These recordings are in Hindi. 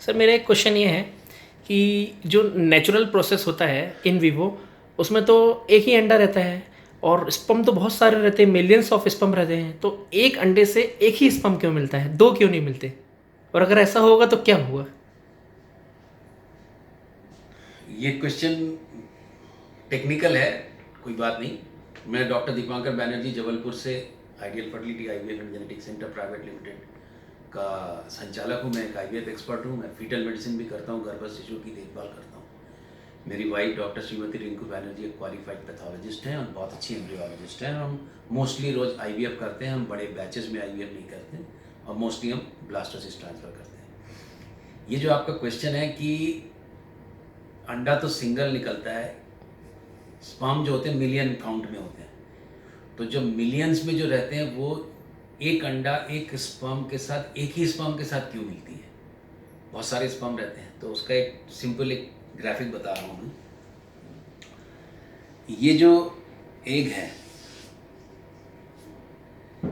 सर मेरा एक क्वेश्चन ये है कि जो नेचुरल प्रोसेस होता है इन विवो, उसमें तो एक ही अंडा रहता है और स्पर्म तो बहुत सारे रहते हैं, मिलियंस ऑफ स्पर्म रहते हैं, तो एक अंडे से एक ही स्पर्म क्यों मिलता है, दो क्यों नहीं मिलते? और अगर ऐसा होगा तो क्या होगा? ये क्वेश्चन टेक्निकल है, कोई बात नहीं। मैं डॉक्टर दीपांकर बैनर्जी जबलपुर से ideal fertility IVF and genetic centre private limited का संचालक हूँ। मैं एक आईवीएफ एक्सपर्ट हूँ। मैं फीटल मेडिसिन भी करता हूँ, गर्भ शिशु की देखभाल करता हूँ। मेरी वाइफ डॉक्टर श्रीमती रिंकू बैनर्जी एक क्वालिफाइड पैथोलॉजिस्ट हैं और बहुत अच्छी एम्ब्रियोलॉजिस्ट हैं। हम मोस्टली रोज़ आईवीएफ करते हैं। हम बड़े बैचेस में आईवीएफ नहीं करते और मोस्टली हम ब्लास्टोसिस्ट ट्रांसफ़र करते हैं। ये जो आपका क्वेश्चन है कि अंडा तो सिंगल निकलता है, स्पर्म जो होते हैं मिलियन काउंट में होते हैं, तो जो मिलियंस में जो रहते हैं वो एक अंडा एक स्पर्म के साथ, एक ही स्पर्म के साथ क्यों मिलती है? बहुत सारे स्पर्म रहते हैं, तो उसका एक सिंपल एक ग्राफिक बता रहा हूँ मैं। ये जो एग है,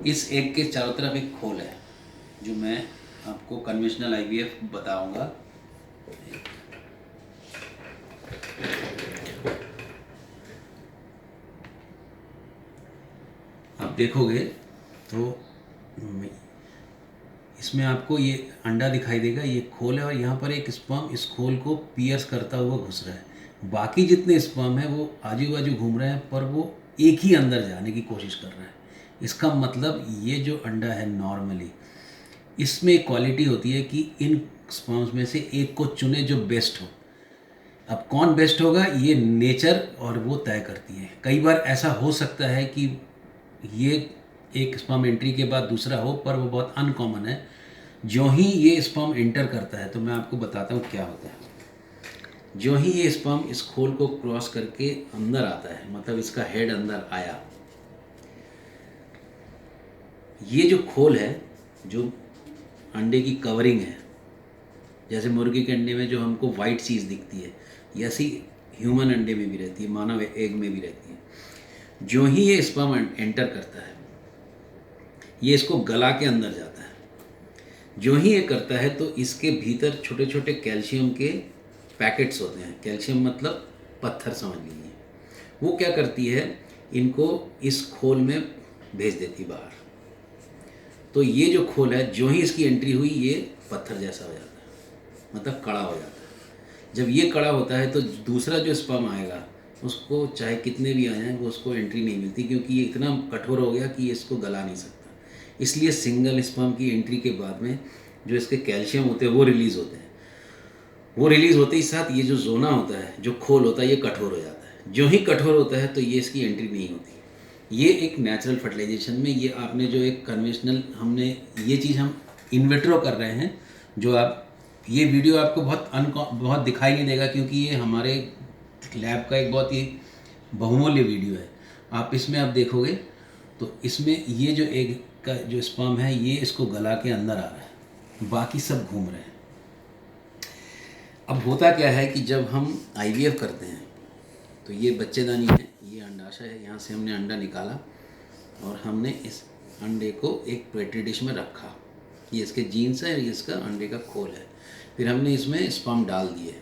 इस एग के चारों तरफ एक खोल है, जो मैं आपको कन्वेंशनल आईवीएफ बताऊंगा। आप देखोगे तो इसमें आपको ये अंडा दिखाई देगा, ये खोल है और यहाँ पर एक स्पर्म इस खोल को पियर्स करता हुआ घुस रहा है। बाकी जितने स्पर्म है वो आजू बाजू घूम रहे हैं, पर वो एक ही अंदर जाने की कोशिश कर रहा है। इसका मतलब ये जो अंडा है नॉर्मली, इसमें एक क्वालिटी होती है कि इन स्पर्म्स में से एक को चुने जो बेस्ट हो। अब कौन बेस्ट होगा ये नेचर और वो तय करती है। कई बार ऐसा हो सकता है कि ये एक स्पर्म एंट्री के बाद दूसरा हो, पर वो बहुत अनकॉमन है। जो ही ये स्पर्म एंटर करता है, तो मैं आपको बताता हूँ क्या होता है। जो ही ये स्पर्म इस खोल को क्रॉस करके अंदर आता है, मतलब इसका हेड अंदर आया, ये जो खोल है, जो अंडे की कवरिंग है, जैसे मुर्गी के अंडे में जो हमको वाइट चीज़ दिखती है, ऐसी ह्यूमन अंडे में भी रहती है, मानव एग में भी रहती है। जो ही ये स्पर्म एंटर करता है, ये इसको गला के अंदर जाता है। जो ही ये करता है तो इसके भीतर छोटे छोटे कैल्शियम के पैकेट्स होते हैं। कैल्शियम मतलब पत्थर समझ लीजिए। वो क्या करती है, इनको इस खोल में भेज देती बाहर। तो ये जो खोल है, जो ही इसकी एंट्री हुई, ये पत्थर जैसा हो जाता है, मतलब कड़ा हो जाता है। जब ये कड़ा होता है तो दूसरा जो स्पर्म आएगा, उसको चाहे कितने भी आए हैं, वो उसको एंट्री नहीं मिलती, क्योंकि ये इतना कठोर हो गया कि ये इसको गला नहीं सकता। इसलिए सिंगल स्पर्म की एंट्री के बाद में जो इसके कैल्शियम होते हैं वो रिलीज़ होते हैं। वो रिलीज़ होते ही साथ ये जो जोना होता है, जो खोल होता है, ये कठोर हो जाता है। जो ही कठोर होता है तो ये इसकी एंट्री नहीं होती। ये एक नेचुरल फर्टिलाइजेशन में, ये आपने जो एक कन्वेंशनल, हमने ये चीज़ हम इनविट्रो कर रहे हैं, जो आप ये वीडियो आपको बहुत दिखाई नहीं देगा, क्योंकि ये हमारे लैब का एक बहुत ही बहुमूल्य वीडियो है। आप इसमें आप देखोगे तो इसमें ये जो एग का जो स्पर्म है, ये इसको गला के अंदर आ रहा है, बाकी सब घूम रहे हैं। अब होता क्या है कि जब हम आईवीएफ करते हैं तो ये बच्चेदानी है, ये अंडाशय है, यहाँ से हमने अंडा निकाला और हमने इस अंडे को एक पेट्री डिश में रखा। ये इसके जीन्स है, ये इसका अंडे का खोल है। फिर हमने इसमें स्पर्म डाल दिए।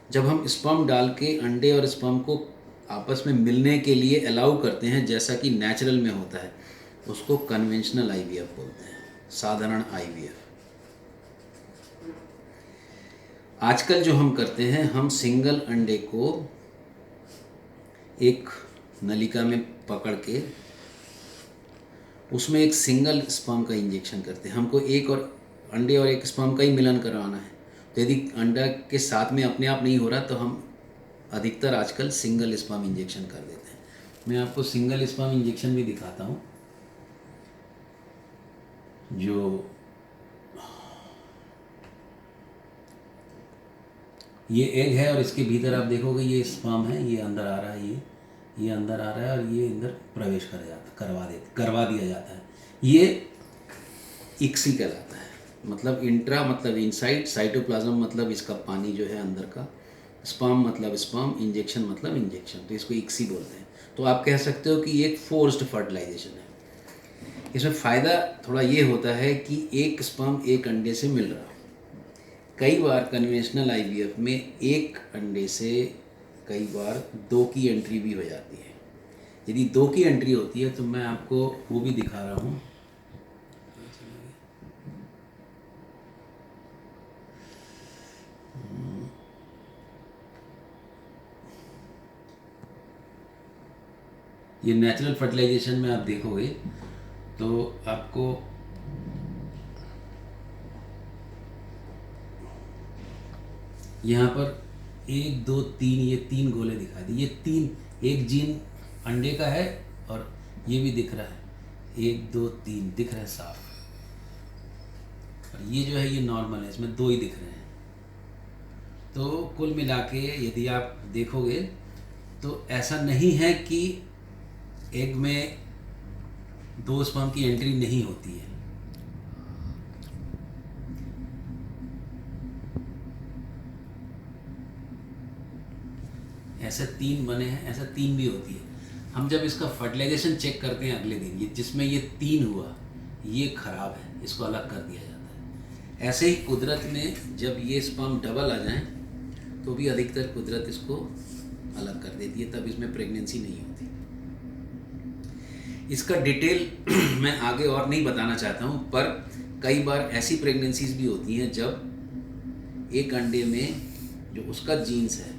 जब हम स्पर्म डाल के अंडे और स्पर्म को आपस में मिलने के लिए अलाउ करते हैं, जैसा कि नेचुरल में होता है, उसको कन्वेंशनल आईवीएफ बोलते हैं, साधारण आईवीएफ। आजकल जो हम करते हैं, हम सिंगल अंडे को एक नलिका में पकड़ के उसमें एक सिंगल स्पर्म का इंजेक्शन करते हैं। हमको एक और अंडे और एक स्पर्म का ही मिलन करवाना है, तो यदि अंडा के साथ में अपने आप नहीं हो रहा तो हम अधिकतर आजकल सिंगल स्पर्म इंजेक्शन कर देते हैं। मैं आपको सिंगल स्पर्म इंजेक्शन भी दिखाता हूँ। जो ये एग है और इसके भीतर आप देखोगे ये स्पर्म है, ये अंदर आ रहा है, ये अंदर आ रहा है और ये अंदर प्रवेश करवा दिया जाता है। ये इक्सी कहलाता है, मतलब इंट्रा मतलब इनसाइड, साइटोप्लाज्म मतलब इसका पानी जो है अंदर का, स्पर्म मतलब स्पर्म, इंजेक्शन मतलब इंजेक्शन, तो इसको इक्सी बोलते हैं। तो आप कह सकते हो कि ये एक फोर्स्ड फर्टिलाइजेशन है। इसमें फ़ायदा थोड़ा ये होता है कि एक स्पर्म एक अंडे से मिल रहा, कई बार कन्वेंशनल आईवीएफ में एक अंडे से कई बार 2 की एंट्री भी हो जाती है। यदि 2 की एंट्री होती है तो मैं आपको वो भी दिखा रहा हूँ। ये नेचुरल फर्टिलाइजेशन में आप देखोगे तो आपको यहाँ पर 1 2 3 ये 3 गोले दिखा दी। ये 3 एक जीन अंडे का है और ये भी दिख रहा है, 1 2 3 दिख रहा है साफ। और ये जो है ये नॉर्मल है, इसमें 2 ही दिख रहे हैं। तो कुल मिला के यदि आप देखोगे तो ऐसा नहीं है कि एग में 2 स्पर्म की एंट्री नहीं होती है। ऐसे 3 बने हैं, ऐसा 3 भी होती है। हम जब इसका फर्टिलाइजेशन चेक करते हैं अगले दिन, ये जिसमें ये 3 हुआ, ये खराब है, इसको अलग कर दिया जाता है। ऐसे ही कुदरत में जब ये स्पर्म डबल आ जाएं तो भी अधिकतर कुदरत इसको अलग कर देती है, तब इसमें प्रेगनेंसी नहीं होती। इसका डिटेल मैं आगे और नहीं बताना चाहता हूँ, पर कई बार ऐसी प्रेगनेंसीज भी होती हैं जब एक अंडे में जो उसका जीन्स है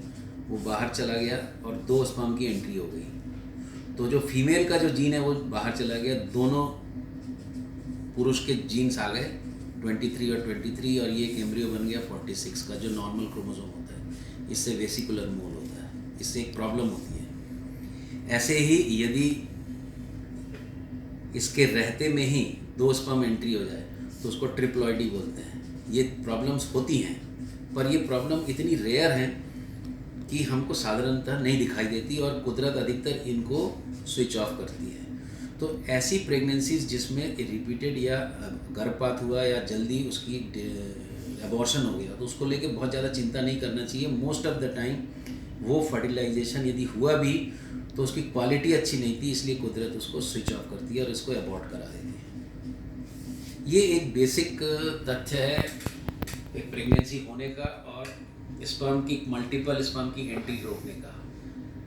वो बाहर चला गया और 2 स्पर्म की एंट्री हो गई। तो जो फीमेल का जो जीन है वो बाहर चला गया, दोनों पुरुष के जीन्स आ गए 23 और 23, और ये एक एम्ब्रियो बन गया 46 का, जो नॉर्मल क्रोमोसोम होता है। इससे वेसिकुलर मोल होता है, इससे एक प्रॉब्लम होती है। ऐसे ही यदि इसके रहते में ही 2 स्पर्म एंट्री हो जाए तो उसको ट्रिप्लॉइडी बोलते हैं। ये प्रॉब्लम्स होती हैं, पर ये प्रॉब्लम इतनी रेयर हैं कि हमको साधारणतः नहीं दिखाई देती और कुदरत अधिकतर इनको स्विच ऑफ करती है। तो ऐसी प्रेगनेंसीज जिसमें रिपीटेड या गर्भपात हुआ या जल्दी उसकी एबॉर्शन हो गया, तो उसको लेके बहुत ज़्यादा चिंता नहीं करना चाहिए। मोस्ट ऑफ द टाइम वो फर्टिलाइजेशन यदि हुआ भी तो उसकी क्वालिटी अच्छी नहीं थी, इसलिए कुदरत उसको स्विच ऑफ करती है और इसको अबॉर्ट करा देती है। ये एक बेसिक तथ्य है एक प्रेगनेंसी होने का और स्पर्म की मल्टीपल स्पर्म की एंट्री रोकने का।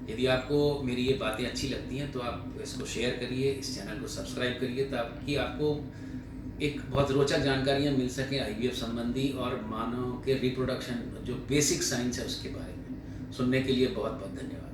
यदि आपको मेरी ये बातें अच्छी लगती हैं तो आप इसको शेयर करिए, इस चैनल को सब्सक्राइब करिए, ताकि आपको एक बहुत रोचक जानकारियाँ मिल सकें आईवीएफ संबंधी और मानव के रिप्रोडक्शन जो बेसिक साइंस है उसके बारे में। सुनने के लिए बहुत बहुत धन्यवाद।